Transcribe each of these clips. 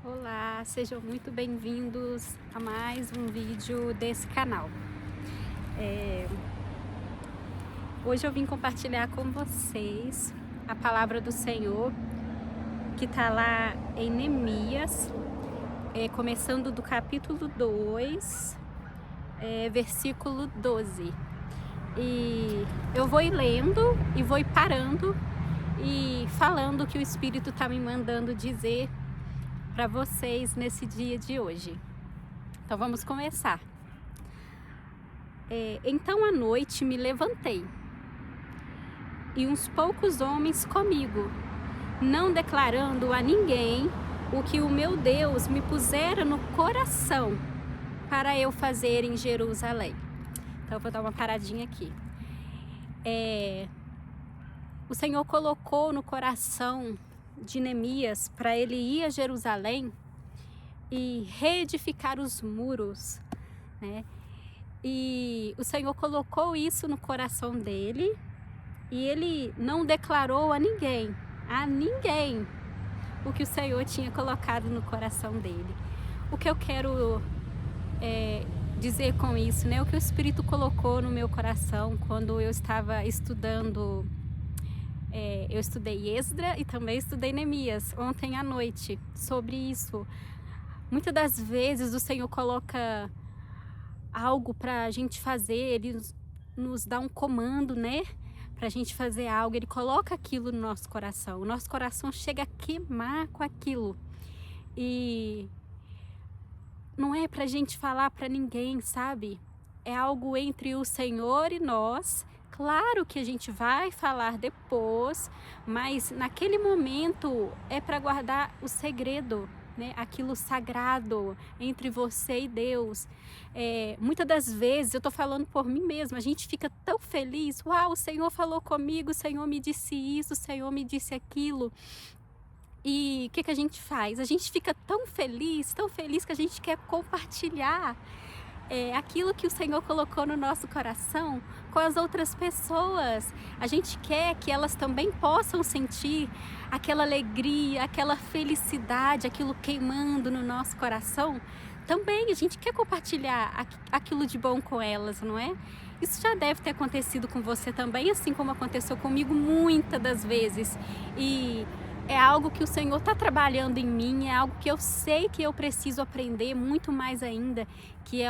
Olá, sejam muito bem-vindos a mais um vídeo desse canal. É, Hoje eu vim compartilhar com vocês a palavra do Senhor que está lá em Neemias, começando do capítulo 2, versículo 12. E eu vou ir lendo e vou ir parando e falando o que o Espírito está me mandando dizer para vocês nesse dia de hoje. Então vamos começar. Então à noite me levantei, e uns poucos homens comigo, não declarando a ninguém o que o meu Deus me pusera no coração para eu fazer em Jerusalém. Então eu vou dar uma paradinha aqui. O Senhor colocou no coração de Neemias para ele ir a Jerusalém e reedificar os muros, né? E o Senhor colocou isso no coração dele e ele não declarou a ninguém, o que o Senhor tinha colocado no coração dele. O que eu quero dizer com isso, né? O que o Espírito colocou no meu coração quando eu estava estudando. Eu estudei Esdra e também estudei Neemias ontem à noite sobre isso. Muitas das vezes o Senhor coloca algo para a gente fazer, Ele nos dá um comando, né? Para a gente fazer algo, Ele coloca aquilo no nosso coração. O nosso coração chega a queimar com aquilo. E não é para a gente falar para ninguém, sabe? É algo entre o Senhor e nós. Claro que a gente vai falar depois, mas naquele momento é para guardar o segredo, né? Aquilo sagrado entre você e Deus. Muitas das vezes, eu estou falando por mim mesma, a gente fica tão feliz. Uau, o Senhor falou comigo, o Senhor me disse isso, o Senhor me disse aquilo. E o que a gente faz? A gente fica tão feliz que a gente quer compartilhar aquilo que o Senhor colocou no nosso coração com as outras pessoas. A gente quer que elas também possam sentir aquela alegria, aquela felicidade, aquilo queimando no nosso coração. Também a gente quer compartilhar aquilo de bom com elas, não é? Isso já deve ter acontecido com você também, assim como aconteceu comigo muitas das vezes. E é algo que o Senhor está trabalhando em mim, é algo que eu sei que eu preciso aprender muito mais ainda, que é,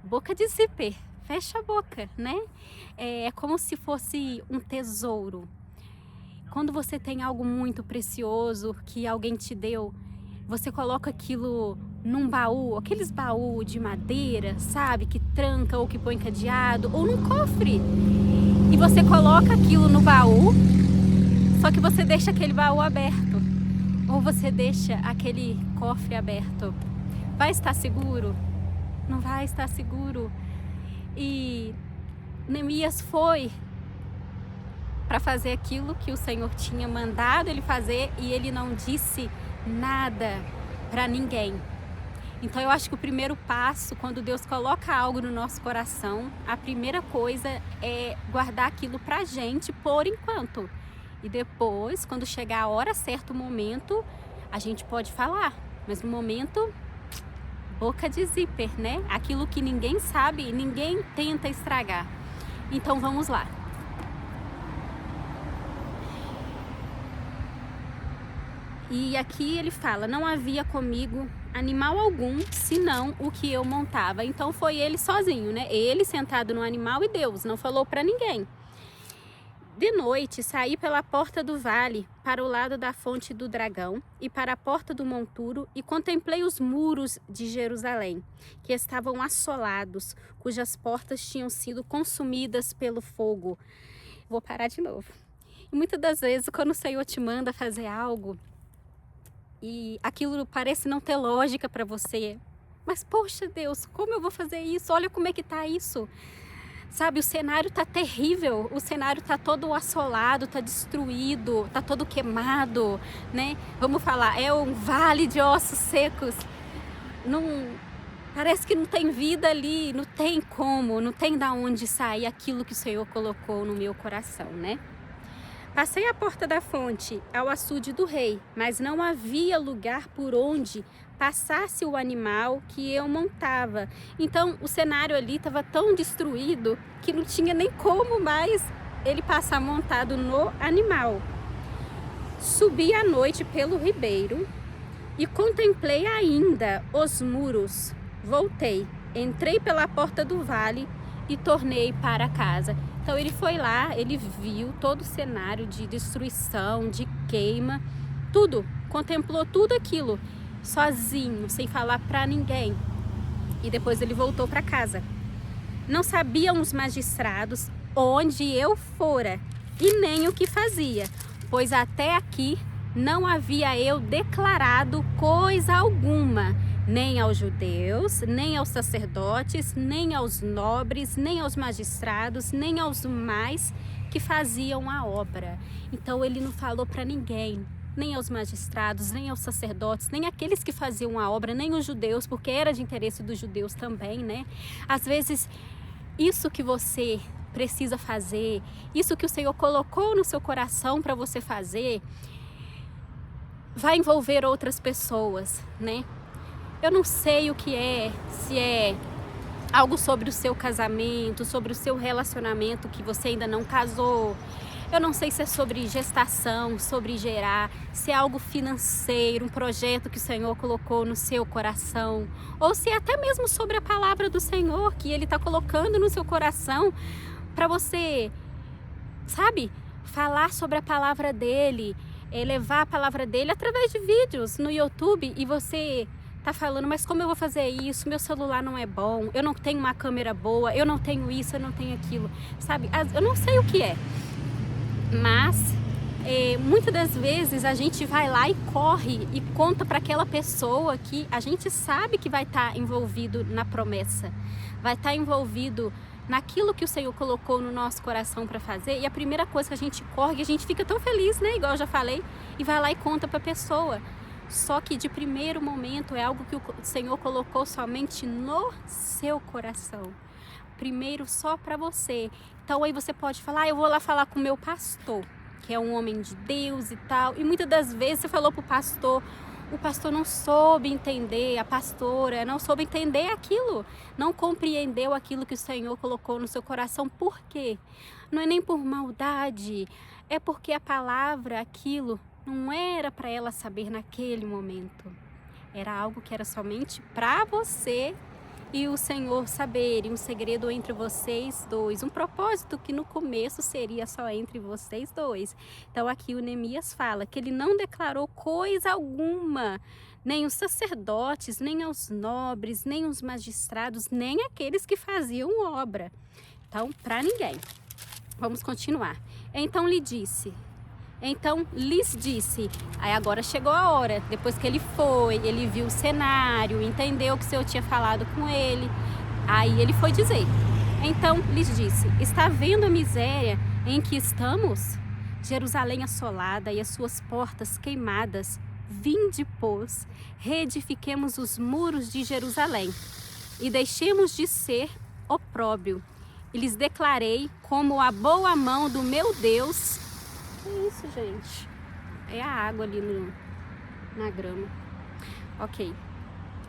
boca de zíper, fecha a boca, né? É como se fosse um tesouro. Quando você tem algo muito precioso que alguém te deu, você coloca aquilo num baú, aqueles baús de madeira, sabe? Que tranca ou que põe cadeado, ou num cofre. E você coloca aquilo no baú, só que você deixa aquele baú aberto, ou você deixa aquele cofre aberto. Vai estar seguro? Não vai estar seguro. E Neemias foi para fazer aquilo que o Senhor tinha mandado ele fazer e ele não disse nada para ninguém. Então eu acho que o primeiro passo, quando Deus coloca algo no nosso coração, a primeira coisa é guardar aquilo pra gente por enquanto. E depois, quando chegar a hora certa, o momento, a gente pode falar. Mas no momento, boca de zíper, né? Aquilo que ninguém sabe, ninguém tenta estragar. Então vamos lá. E aqui ele fala, não havia comigo animal algum, senão o que eu montava. Então foi ele sozinho, né? Ele sentado no animal e Deus, não falou para ninguém. De noite saí pela porta do vale para o lado da fonte do dragão e para a porta do monturo e contemplei os muros de Jerusalém, que estavam assolados, cujas portas tinham sido consumidas pelo fogo. Vou parar de novo. E muitas das vezes, quando o Senhor te manda fazer algo e aquilo parece não ter lógica para você, mas poxa Deus, como eu vou fazer isso? Olha como é que tá isso. Sabe, o cenário tá terrível, o cenário tá todo assolado, tá destruído, tá todo queimado, né? Vamos falar, é um vale de ossos secos. Parece que não tem vida ali, não tem como, não tem da onde sair aquilo que o Senhor colocou no meu coração, né? Passei à porta da fonte, ao açude do rei, mas não havia lugar por onde passasse o animal que eu montava. Então o cenário ali estava tão destruído que não tinha nem como mais ele passar montado no animal. Subi à noite pelo ribeiro e contemplei ainda os muros. Voltei, entrei pela porta do vale e tornei para casa. Então ele foi lá, ele viu todo o cenário de destruição, de queima, tudo, contemplou tudo aquilo, sozinho, sem falar para ninguém. E depois ele voltou para casa. Não sabiam os magistrados onde eu fora e nem o que fazia, pois até aqui não havia eu declarado coisa alguma, nem aos judeus, nem aos sacerdotes, nem aos nobres, nem aos magistrados, nem aos mais que faziam a obra. Então ele não falou para ninguém, nem aos magistrados, nem aos sacerdotes, nem aqueles que faziam a obra, nem os judeus, porque era de interesse dos judeus também, né? Às vezes, isso que você precisa fazer, isso que o Senhor colocou no seu coração para você fazer, vai envolver outras pessoas, né? Eu não sei o que é, se é algo sobre o seu casamento, sobre o seu relacionamento que você ainda não casou. Eu não sei se é sobre gestação, sobre gerar, se é algo financeiro, um projeto que o Senhor colocou no seu coração, ou se é até mesmo sobre a palavra do Senhor que Ele está colocando no seu coração para você, sabe, falar sobre a palavra dEle, levar a palavra dEle através de vídeos no YouTube e você tá falando, mas como eu vou fazer isso? Meu celular não é bom, eu não tenho uma câmera boa, eu não tenho isso, eu não tenho aquilo, sabe? Eu não sei o que é, mas muitas das vezes a gente vai lá e corre e conta para aquela pessoa que a gente sabe que vai estar envolvido na promessa, vai estar envolvido naquilo que o Senhor colocou no nosso coração para fazer, e a primeira coisa que a gente corre, a gente fica tão feliz, né? Igual eu já falei, e vai lá e conta para a pessoa. Só que de primeiro momento é algo que o Senhor colocou somente no seu coração. Primeiro só para você. Então aí você pode falar, eu vou lá falar com o meu pastor, que é um homem de Deus e tal. E muitas das vezes você falou para o pastor não soube entender, a pastora não soube entender aquilo, não compreendeu aquilo que o Senhor colocou no seu coração. Por quê? Não é nem por maldade, é porque a palavra, aquilo, não era para ela saber naquele momento. Era algo que era somente para você e o Senhor saber, e um segredo entre vocês dois, um propósito que no começo seria só entre vocês dois. Então aqui o Neemias fala que ele não declarou coisa alguma, nem os sacerdotes, nem aos nobres, nem os magistrados, nem aqueles que faziam obra. Então, para ninguém. Vamos continuar. Então lhes disse, aí agora chegou a hora, depois que ele foi, ele viu o cenário, entendeu que o Senhor tinha falado com ele, aí ele foi dizer, então lhes disse, está vendo a miséria em que estamos? Jerusalém assolada e as suas portas queimadas, vinde, pois, reedifiquemos os muros de Jerusalém e deixemos de ser opróbrio, e lhes declarei como a boa mão do meu Deus. É isso, gente. É a água ali na grama. Ok.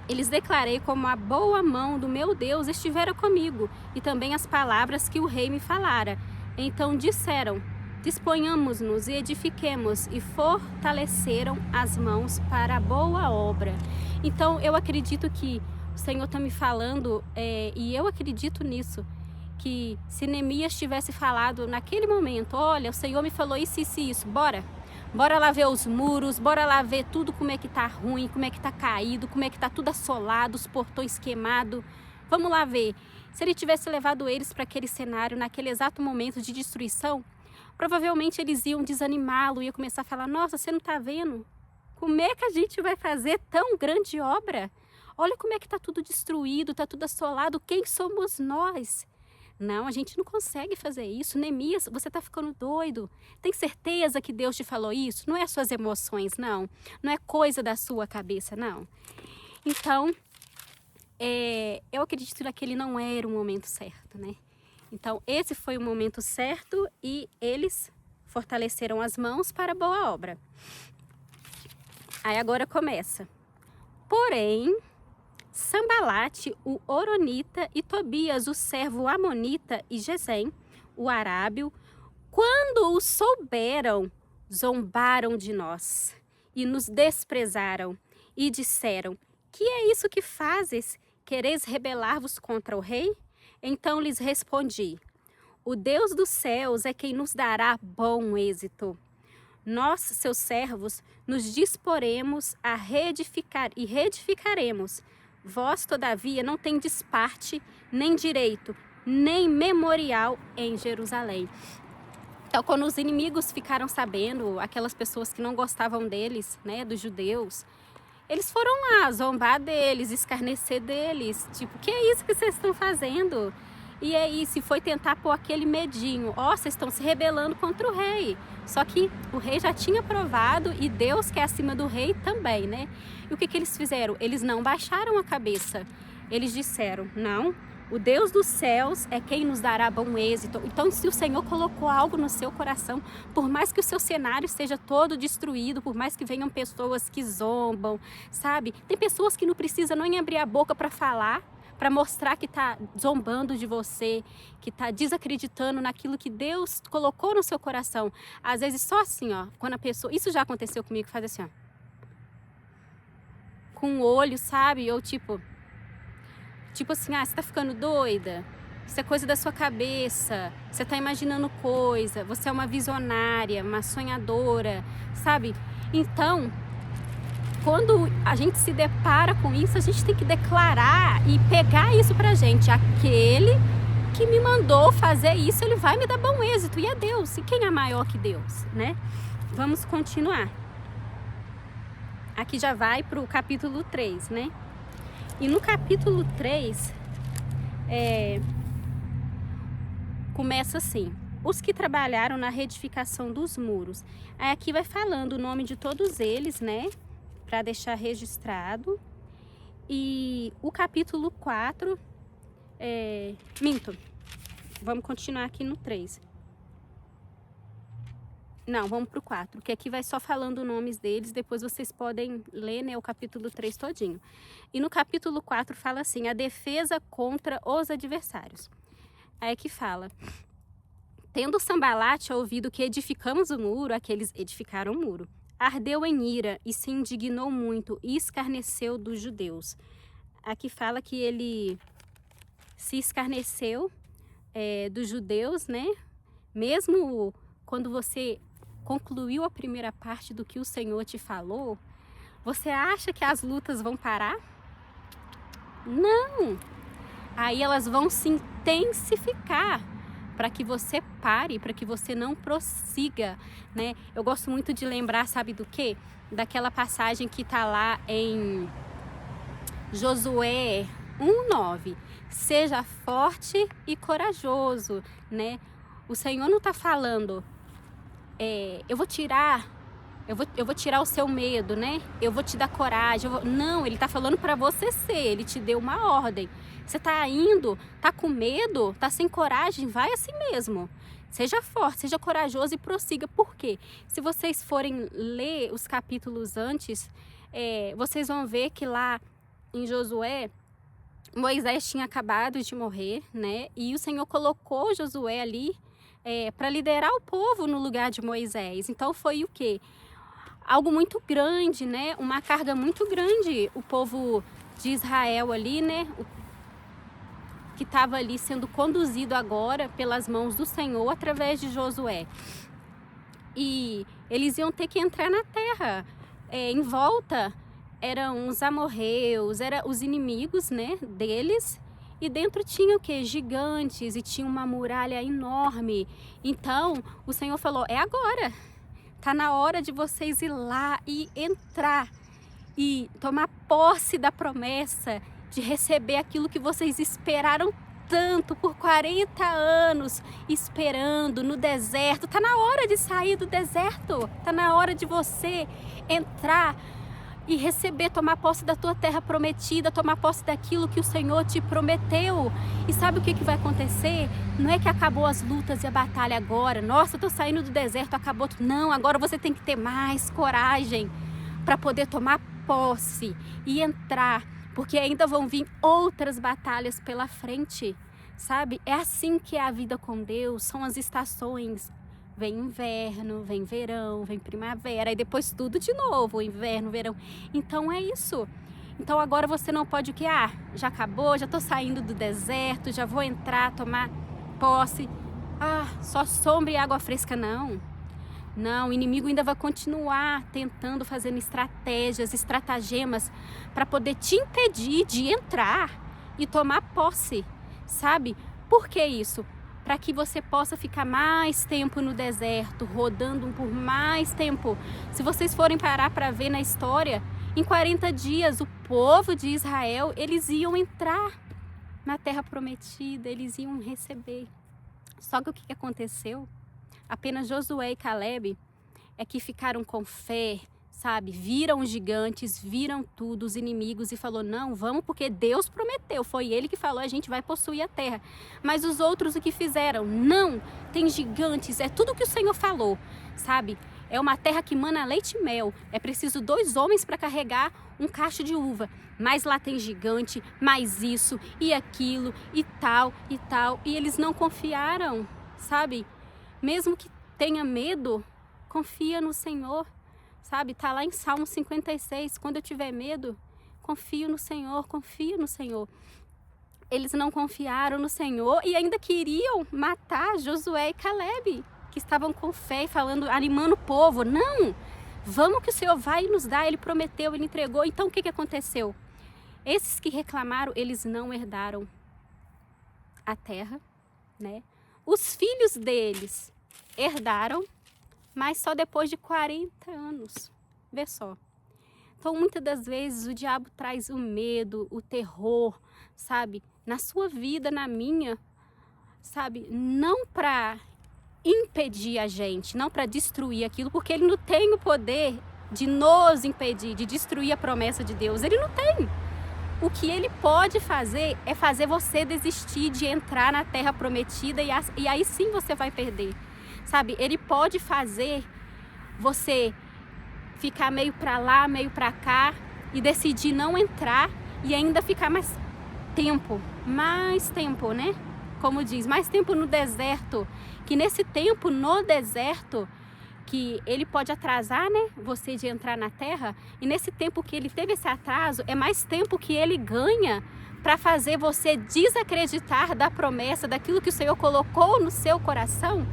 Eles declarei como a boa mão do meu Deus estivera comigo, e também as palavras que o rei me falara. Então disseram, disponhamos-nos e edifiquemos, e fortaleceram as mãos para a boa obra. Então eu acredito que o Senhor está me falando, e eu acredito nisso, que se Neemias tivesse falado naquele momento, olha, o Senhor me falou isso, isso e isso, bora lá ver os muros, bora lá ver tudo como é que tá ruim, como é que tá caído, como é que tá tudo assolado, os portões queimados, vamos lá ver. Se ele tivesse levado eles para aquele cenário, naquele exato momento de destruição, provavelmente eles iam desanimá-lo, iam começar a falar, nossa, você não tá vendo? Como é que a gente vai fazer tão grande obra? Olha como é que tá tudo destruído, tá tudo assolado, quem somos nós? Não, a gente não consegue fazer isso. Neemias, você está ficando doido. Tem certeza que Deus te falou isso? Não é as suas emoções, não. Não é coisa da sua cabeça, não. Então, eu acredito que aquele não era o momento certo, né? Então, esse foi o momento certo e eles fortaleceram as mãos para a boa obra. Aí agora começa. Porém, Sambalate, o Horonita, e Tobias, o servo Amonita, e Gesem, o Arábio, quando o souberam, zombaram de nós e nos desprezaram e disseram: que é isso que fazes? Quereis rebelar-vos contra o rei? Então lhes respondi: o Deus dos céus é quem nos dará bom êxito. Nós, seus servos, nos disporemos a reedificar e reedificaremos. Vós, todavia, não tendes parte, nem direito, nem memorial em Jerusalém. Então, quando os inimigos ficaram sabendo, aquelas pessoas que não gostavam deles, né, dos judeus, eles foram lá zombar deles, escarnecer deles. Tipo, que é isso que vocês estão fazendo? E aí, se foi tentar pôr aquele medinho, ó, vocês estão se rebelando contra o rei. Só que o rei já tinha provado e Deus que é acima do rei também, né? E o que que eles fizeram? Eles não baixaram a cabeça. Eles disseram: não, o Deus dos céus é quem nos dará bom êxito. Então, se o Senhor colocou algo no seu coração, por mais que o seu cenário esteja todo destruído, por mais que venham pessoas que zombam, sabe? Tem pessoas que não precisam nem abrir a boca para falar, para mostrar que está zombando de você, que está desacreditando naquilo que Deus colocou no seu coração. Às vezes só assim, ó, quando a pessoa... Isso já aconteceu comigo, faz assim, ó. Com o olho, sabe? Ou tipo assim, ah, você tá ficando doida? Isso é coisa da sua cabeça, você tá imaginando coisa, você é uma visionária, uma sonhadora, sabe? Então, quando a gente se depara com isso, a gente tem que declarar e pegar isso pra gente. Aquele que me mandou fazer isso, ele vai me dar bom êxito. E é Deus. E quem é maior que Deus, né? Vamos continuar. Aqui já vai pro capítulo 3, né? E no capítulo 3, começa assim: os que trabalharam na reedificação dos muros. Aí aqui vai falando o nome de todos eles, né? Para deixar registrado. E o capítulo 4, minto, vamos continuar aqui no 3. Não, vamos pro 4, que aqui vai só falando os nomes deles, depois vocês podem ler, né, o capítulo 3 todinho. E no capítulo 4 fala assim: a defesa contra os adversários. Aí que fala: tendo Sambalate ouvido que edificamos o muro, aqueles edificaram o muro, ardeu em ira e se indignou muito e escarneceu dos judeus. Aqui fala que ele se escarneceu dos judeus, né? Mesmo quando você concluiu a primeira parte do que o Senhor te falou, você acha que as lutas vão parar? Não! Aí elas vão se intensificar para que você pare, para que você não prossiga, né? Eu gosto muito de lembrar, sabe do quê? Daquela passagem que está lá em Josué 1:9. Seja forte e corajoso, né? O Senhor não está falando, eu vou tirar o seu medo, né? Eu vou te dar coragem. Não, ele está falando para você ser. Ele te deu uma ordem. Você está indo, está com medo, está sem coragem, vai assim mesmo. Seja forte, seja corajoso e prossiga. Por quê? Se vocês forem ler os capítulos antes, vocês vão ver que lá em Josué, Moisés tinha acabado de morrer, né? E o Senhor colocou Josué ali para liderar o povo no lugar de Moisés. Então foi o quê? Algo muito grande, né? Uma carga muito grande. O povo de Israel ali, né? Que estava ali sendo conduzido agora pelas mãos do Senhor através de Josué. E eles iam ter que entrar na terra. Em volta eram os amorreus, eram os inimigos, né, deles. E dentro tinha o quê? Gigantes, e tinha uma muralha enorme. Então, o Senhor falou: é agora. Tá na hora de vocês ir lá e entrar e tomar posse da promessa de receber aquilo que vocês esperaram tanto por 40 anos, esperando no deserto. Tá na hora de sair do deserto. Tá na hora de você entrar e receber, tomar posse da tua terra prometida, tomar posse daquilo que o Senhor te prometeu. E sabe o que vai acontecer? Não é que acabou as lutas e a batalha agora. Nossa, eu tô saindo do deserto, acabou tudo. Não, agora você tem que ter mais coragem para poder tomar posse e entrar, porque ainda vão vir outras batalhas pela frente, sabe? É assim que é a vida com Deus, são as estações. Vem inverno, vem verão, vem primavera, e depois tudo de novo, inverno, verão. Então é isso. Então agora você não pode o quê? Já acabou, já tô saindo do deserto, já vou entrar, tomar posse. Só sombra e água fresca, não. Não, o inimigo ainda vai continuar tentando, fazendo estratégias, estratagemas para poder te impedir de entrar e tomar posse, sabe? Por que isso? Para que você possa ficar mais tempo no deserto, rodando por mais tempo. Se vocês forem parar para ver na história, em 40 dias o povo de Israel, eles iam entrar na terra prometida, eles iam receber. Só que o que aconteceu? Apenas Josué e Caleb é que ficaram com fé, sabe? Viram os gigantes, viram tudo, os inimigos, e falou, não, vamos, porque Deus prometeu, foi Ele que falou, a gente vai possuir a terra. Mas os outros o que fizeram? Não, tem gigantes, é tudo que o Senhor falou, sabe? É uma terra que mana leite e mel, é preciso 2 homens para carregar um cacho de uva, mas lá tem gigante, mais isso e aquilo e tal, e eles não confiaram, sabe? Mesmo que tenha medo, confia no Senhor, sabe? Tá lá em Salmo 56, quando eu tiver medo, confio no Senhor, confio no Senhor. Eles não confiaram no Senhor e ainda queriam matar Josué e Caleb, que estavam com fé e falando, animando o povo. Não, vamos que o Senhor vai nos dar, Ele prometeu, Ele entregou. Então o que aconteceu? Esses que reclamaram, eles não herdaram a terra, né? Os filhos deles herdaram, mas só depois de 40 anos. Vê só. Então, muitas das vezes, o diabo traz o medo, o terror, sabe? Na sua vida, na minha, sabe? Não para impedir a gente, não para destruir aquilo, porque ele não tem o poder de nos impedir, de destruir a promessa de Deus. Ele não tem. O que ele pode fazer é fazer você desistir de entrar na terra prometida e aí sim você vai perder, sabe? Ele pode fazer você ficar meio para lá, meio para cá e decidir não entrar e ainda ficar mais tempo, né? Como diz, mais tempo no deserto, que nesse tempo no deserto que ele pode atrasar, né, você de entrar na terra, e nesse tempo que ele teve esse atraso, é mais tempo que ele ganha para fazer você desacreditar da promessa, daquilo que o Senhor colocou no seu coração,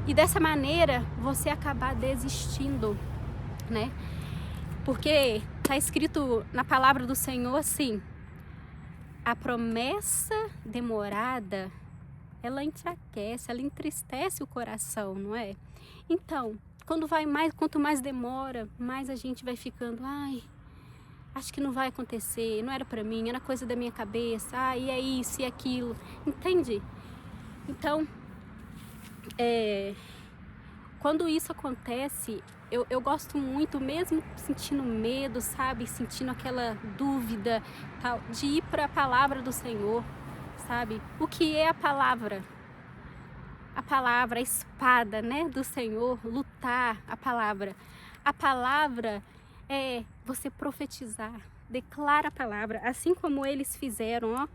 e dessa maneira você acabar desistindo, né? Porque está escrito na palavra do Senhor assim, a promessa demorada, ela enfraquece, ela entristece o coração, não é? Então, quanto mais demora, mais a gente vai ficando, acho que não vai acontecer, não era para mim, era coisa da minha cabeça, e é isso e aquilo, entende? Então, quando isso acontece, eu gosto muito, mesmo sentindo medo, sabe, sentindo aquela dúvida, tal, de ir para a palavra do Senhor, sabe? O que é a palavra? A palavra, a espada, né, do Senhor, lutar a palavra. A palavra é você profetizar, declara a palavra, assim como eles fizeram, ó.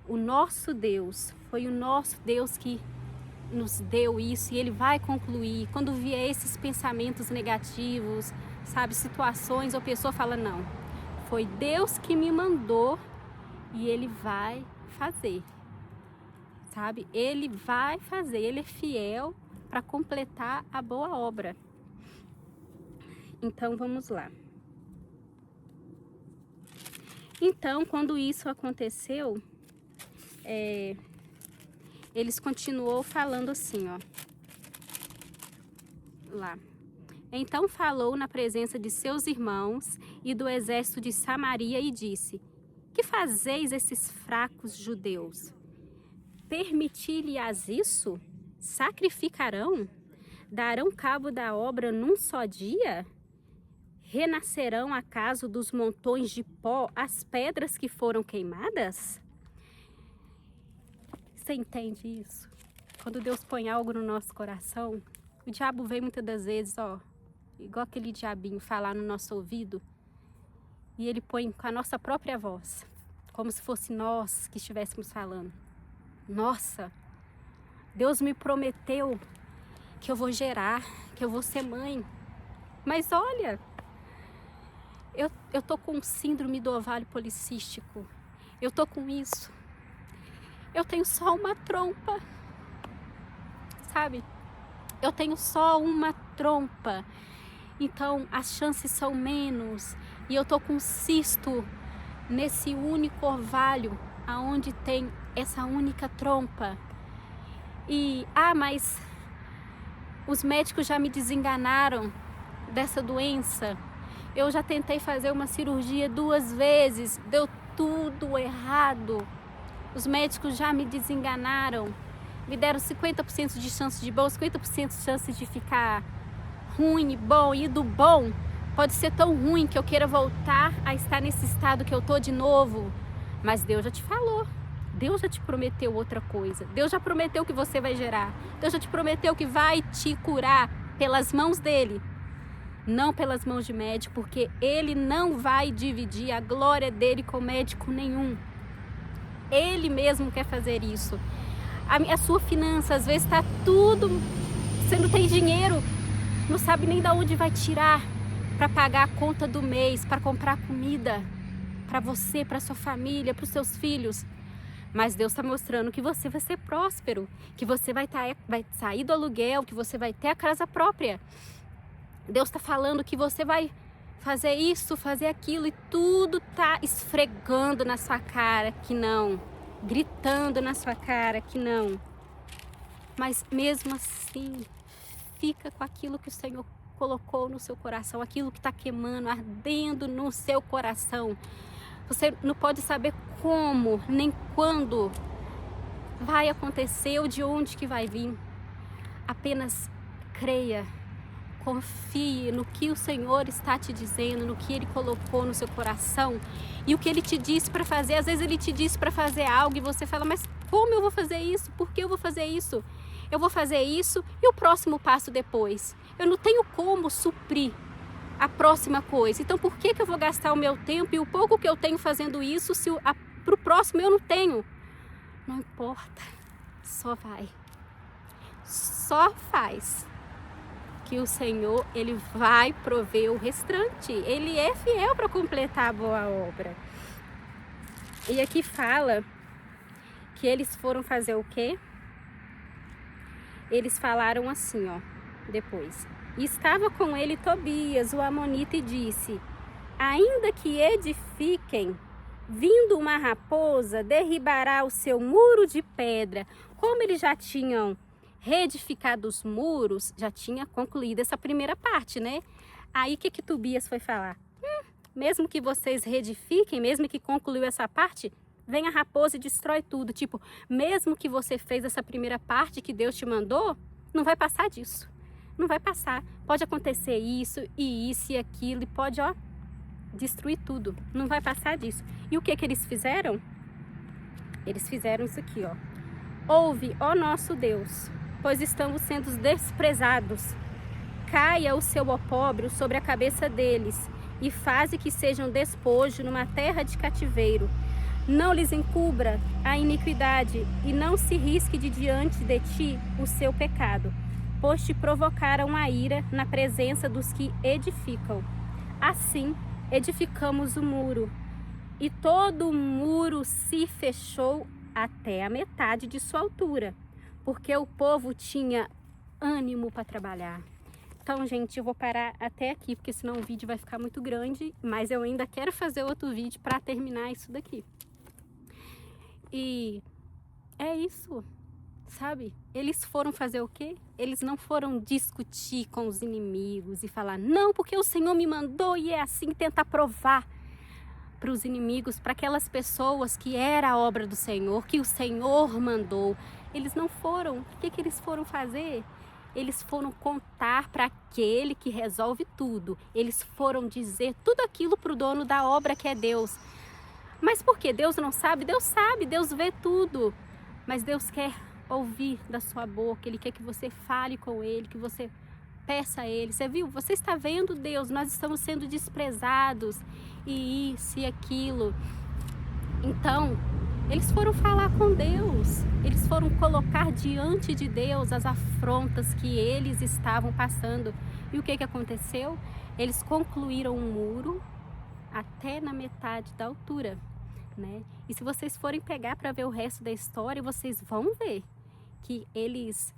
O nosso Deus, foi o nosso Deus que nos deu isso e Ele vai concluir. Quando vier esses pensamentos negativos, sabe, situações, a pessoa fala, não, foi Deus que me mandou e Ele vai fazer. Sabe? Ele vai fazer, Ele é fiel para completar a boa obra. Então, vamos lá. Então, quando isso aconteceu, eles continuou falando assim, ó. Lá. Então falou na presença de seus irmãos e do exército de Samaria e disse, que fazeis esses fracos judeus? Permitir-lhes isso? Sacrificarão? Darão cabo da obra num só dia? Renascerão acaso dos montões de pó as pedras que foram queimadas? Você entende isso? Quando Deus põe algo no nosso coração, o diabo vem muitas das vezes, ó, igual aquele diabinho falar no nosso ouvido, e ele põe com a nossa própria voz, como se fosse nós que estivéssemos falando. Nossa, Deus me prometeu que eu vou gerar, que eu vou ser mãe. Mas olha, eu tô com síndrome do ovário policístico. Eu tô com isso. Eu tenho só uma trompa. Sabe? Eu tenho só uma trompa. Então as chances são menos. E eu tô com cisto nesse único ovário, aonde tem essa única trompa. E, mas os médicos já me desenganaram dessa doença. Eu já tentei fazer uma cirurgia 2 vezes, deu tudo errado. Os médicos já me desenganaram. Me deram 50% de chance de bom, 50% de chance de ficar ruim e bom. E do bom pode ser tão ruim que eu queira voltar a estar nesse estado que eu tô de novo. Mas Deus já te falou. Deus já te prometeu outra coisa. Deus já prometeu que você vai gerar. Deus já te prometeu que vai te curar pelas mãos dele. Não pelas mãos de médico, porque ele não vai dividir a glória dele com médico nenhum. Ele mesmo quer fazer isso. A sua finança, às vezes está tudo, você não tem dinheiro, não sabe nem de onde vai tirar para pagar a conta do mês, para comprar comida para você, para sua família, para os seus filhos. Mas Deus está mostrando que você vai ser próspero, que você vai sair do aluguel, que você vai ter a casa própria. Deus está falando que você vai fazer isso, fazer aquilo, e tudo tá esfregando na sua cara que não, gritando na sua cara que não. Mas mesmo assim, fica com aquilo que o Senhor colocou no seu coração, aquilo que está queimando, ardendo no seu coração. Você não pode saber como, nem quando vai acontecer ou de onde que vai vir. Apenas creia. Confie no que o Senhor está te dizendo, no que Ele colocou no seu coração e o que Ele te disse para fazer. Às vezes Ele te disse para fazer algo e você fala, mas como eu vou fazer isso? Por que eu vou fazer isso? Eu vou fazer isso e o próximo passo depois. Eu não tenho como suprir a próxima coisa. Então por que eu vou gastar o meu tempo e o pouco que eu tenho fazendo isso se para o próximo eu não tenho? Não importa, só vai. Só faz. Que o Senhor, Ele vai prover o restante. Ele é fiel para completar a boa obra. E aqui fala que eles foram fazer o quê? Eles falaram assim, ó, depois. E estava com ele Tobias, o amonita, e disse, ainda que edifiquem, vindo uma raposa, derribará o seu muro de pedra. Como eles já tinham reedificado os muros, já tinha concluído essa primeira parte, né? Aí o que Tobias foi falar? Mesmo que vocês reedifiquem, mesmo que concluiu essa parte, vem a raposa e destrói tudo. Tipo, mesmo que você fez essa primeira parte que Deus te mandou, não vai passar disso. Não vai passar. Pode acontecer isso e aquilo, e pode, ó, destruir tudo. Não vai passar disso. E o que eles fizeram? Eles fizeram isso aqui, ó. Ouve, ó nosso Deus, pois estamos sendo desprezados. Caia o seu opróbrio sobre a cabeça deles e faze que sejam despojo numa terra de cativeiro. Não lhes encubra a iniquidade e não se risque de diante de ti o seu pecado, pois te provocaram a ira na presença dos que edificam. Assim edificamos o muro, e todo o muro se fechou até a metade de sua altura, porque o povo tinha ânimo para trabalhar. Então, gente, eu vou parar até aqui, porque senão o vídeo vai ficar muito grande, mas eu ainda quero fazer outro vídeo para terminar isso daqui. E é isso, sabe? Eles foram fazer o quê? Eles não foram discutir com os inimigos e falar, não, porque o Senhor me mandou, e é assim, tentar provar para os inimigos, para aquelas pessoas que era a obra do Senhor, que o Senhor mandou. Eles não foram. O que eles foram fazer? Eles foram contar para aquele que resolve tudo. Eles foram dizer tudo aquilo para o dono da obra, que é Deus. Mas por que Deus não sabe? Deus sabe, Deus vê tudo. Mas Deus quer ouvir da sua boca. Ele quer que você fale com Ele, que você peça a Ele. Você viu? Você está vendo Deus, nós estamos sendo desprezados. E isso e aquilo. Então, eles foram falar com Deus. Eles foram colocar diante de Deus as afrontas que eles estavam passando. E o que aconteceu? Eles concluíram um muro até na metade da altura, né? E se vocês forem pegar para ver o resto da história, vocês vão ver que eles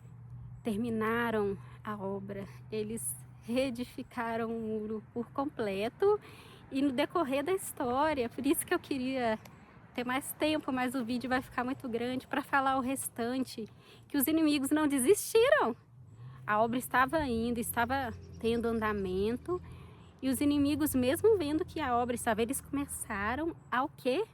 terminaram a obra. Eles reedificaram o muro por completo. E no decorrer da história, por isso que eu queria ter mais tempo, mas o vídeo vai ficar muito grande para falar o restante, que os inimigos não desistiram. A obra estava indo, estava tendo andamento, e os inimigos, mesmo vendo que a obra estava, eles começaram a o quê?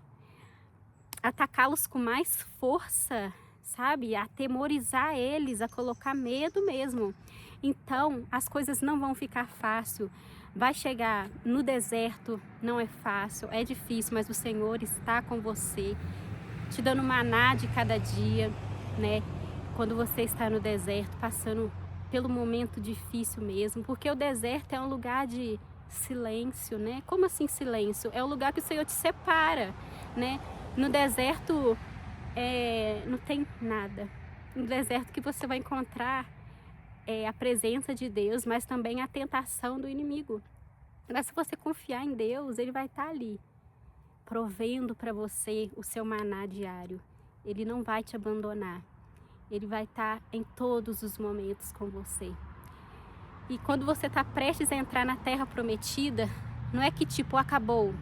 Atacá-los com mais força, sabe? A atemorizar eles, a colocar medo mesmo. Então, as coisas não vão ficar fácil. Vai chegar no deserto, não é fácil, é difícil, mas o Senhor está com você, te dando maná de cada dia, né? Quando você está no deserto, passando pelo momento difícil mesmo, porque o deserto é um lugar de silêncio, né? Como assim silêncio? É o lugar que o Senhor te separa, né? No deserto não tem nada. No deserto que você vai encontrar a presença de Deus, mas também a tentação do inimigo. Mas se você confiar em Deus, Ele vai estar ali, provendo para você o seu maná diário. Ele não vai te abandonar. Ele vai estar em todos os momentos com você. E quando você está prestes a entrar na terra prometida, não é que tipo, acabou,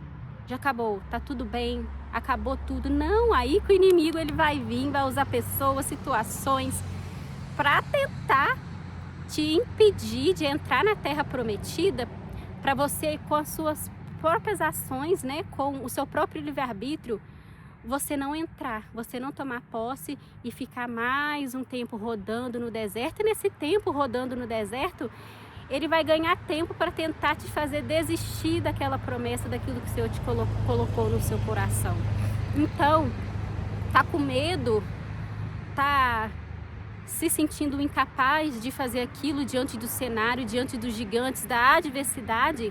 já acabou, tá tudo bem, acabou tudo. Não, aí que o inimigo ele vai vir, vai usar pessoas, situações para tentar te impedir de entrar na terra prometida, para você, com as suas próprias ações, né, com o seu próprio livre-arbítrio, você não entrar, você não tomar posse e ficar mais um tempo rodando no deserto. E nesse tempo rodando no deserto, ele vai ganhar tempo para tentar te fazer desistir daquela promessa, daquilo que o Senhor te colocou no seu coração. Então, tá com medo, tá se sentindo incapaz de fazer aquilo diante do cenário, diante dos gigantes, da adversidade,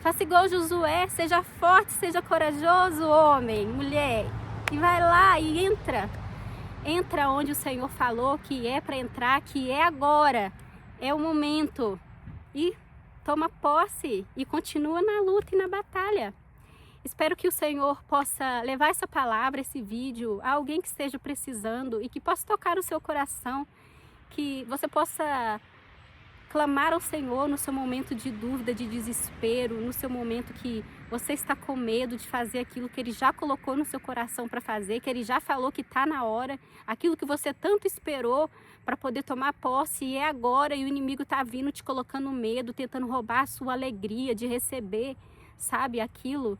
faça igual Josué, seja forte, seja corajoso, homem, mulher, e vai lá e entra onde o Senhor falou que é para entrar, que é agora, é o momento, e toma posse e continua na luta e na batalha. Espero que o Senhor possa levar essa palavra, esse vídeo, a alguém que esteja precisando e que possa tocar o seu coração, que você possa clamar ao Senhor no seu momento de dúvida, de desespero, no seu momento que você está com medo de fazer aquilo que Ele já colocou no seu coração para fazer, que Ele já falou que está na hora, aquilo que você tanto esperou para poder tomar posse e é agora, e o inimigo está vindo te colocando medo, tentando roubar a sua alegria de receber, sabe, aquilo.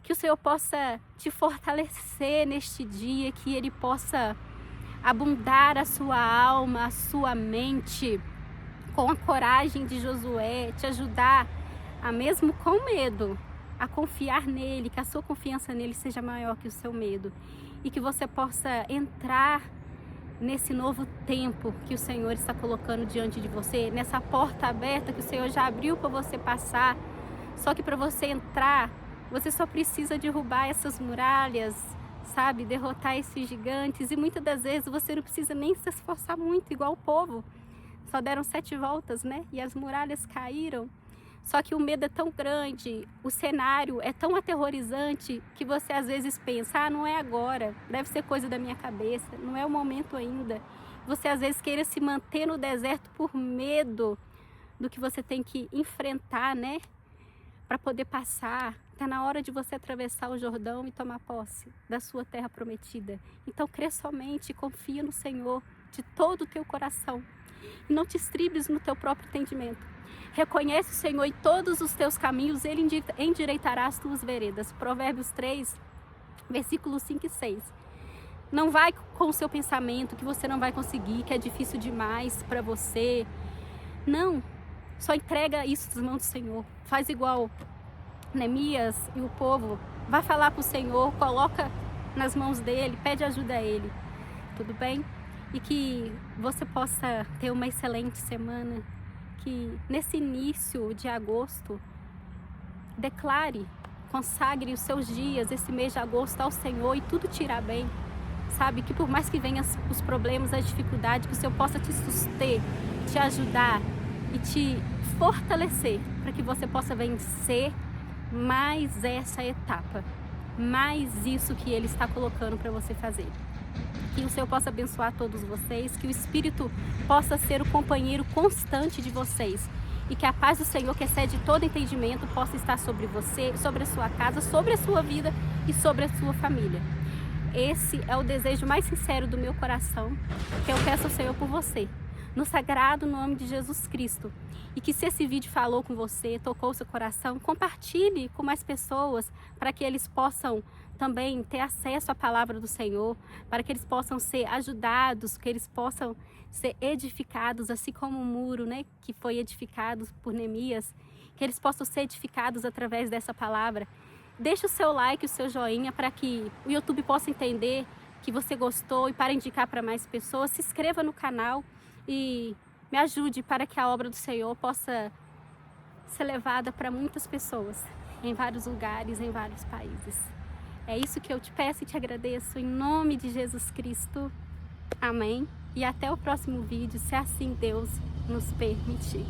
Que o Senhor possa te fortalecer neste dia, que Ele possa abundar a sua alma, a sua mente, com a coragem de Josué, te ajudar a mesmo com medo, a confiar nele, que a sua confiança nele seja maior que o seu medo. E que você possa entrar nesse novo tempo que o Senhor está colocando diante de você, nessa porta aberta que o Senhor já abriu para você passar. Só que para você entrar, você só precisa derrubar essas muralhas, sabe? Derrotar esses gigantes. E muitas das vezes você não precisa nem se esforçar muito, igual o povo. Só deram 7 voltas, né? E as muralhas caíram. Só que o medo é tão grande, o cenário é tão aterrorizante, que você às vezes pensa, não é agora, deve ser coisa da minha cabeça, não é o momento ainda. Você às vezes queira se manter no deserto por medo do que você tem que enfrentar, né? Para poder passar. Está na hora de você atravessar o Jordão e tomar posse da sua terra prometida. Então crê somente, confia no Senhor de todo o teu coração. E não te estribes no teu próprio entendimento. Reconhece o Senhor em todos os teus caminhos, Ele endireitará as tuas veredas. Provérbios 3, versículos 5 e 6. Não vai com o seu pensamento que você não vai conseguir, que é difícil demais para você. Não, só entrega isso nas mãos do Senhor. Faz igual Neemias e o povo. Vai falar para o Senhor, coloca nas mãos dele, pede ajuda a ele. Tudo bem? E que você possa ter uma excelente semana. Que nesse início de agosto, declare, consagre os seus dias, esse mês de agosto ao Senhor e tudo te irá bem. Sabe, que por mais que venham os problemas, as dificuldades, que o Senhor possa te suster, te ajudar e te fortalecer para que você possa vencer mais essa etapa, mais isso que Ele está colocando para você fazer. Que o Senhor possa abençoar todos vocês, que o Espírito possa ser o companheiro constante de vocês e que a paz do Senhor, que excede todo entendimento, possa estar sobre você, sobre a sua casa, sobre a sua vida e sobre a sua família. Esse é o desejo mais sincero do meu coração, que eu peço ao Senhor por você, no sagrado nome de Jesus Cristo. E que se esse vídeo falou com você, tocou o seu coração, compartilhe com mais pessoas, para que eles possam também ter acesso à palavra do Senhor, para que eles possam ser ajudados, que eles possam ser edificados, assim como o muro, né, que foi edificado por Neemias, que eles possam ser edificados através dessa palavra. Deixe o seu like, o seu joinha, para que o YouTube possa entender que você gostou e para indicar para mais pessoas. Se inscreva no canal e me ajude para que a obra do Senhor possa ser levada para muitas pessoas, em vários lugares, em vários países. É isso que eu te peço e te agradeço em nome de Jesus Cristo. Amém. E até o próximo vídeo, se assim Deus nos permitir.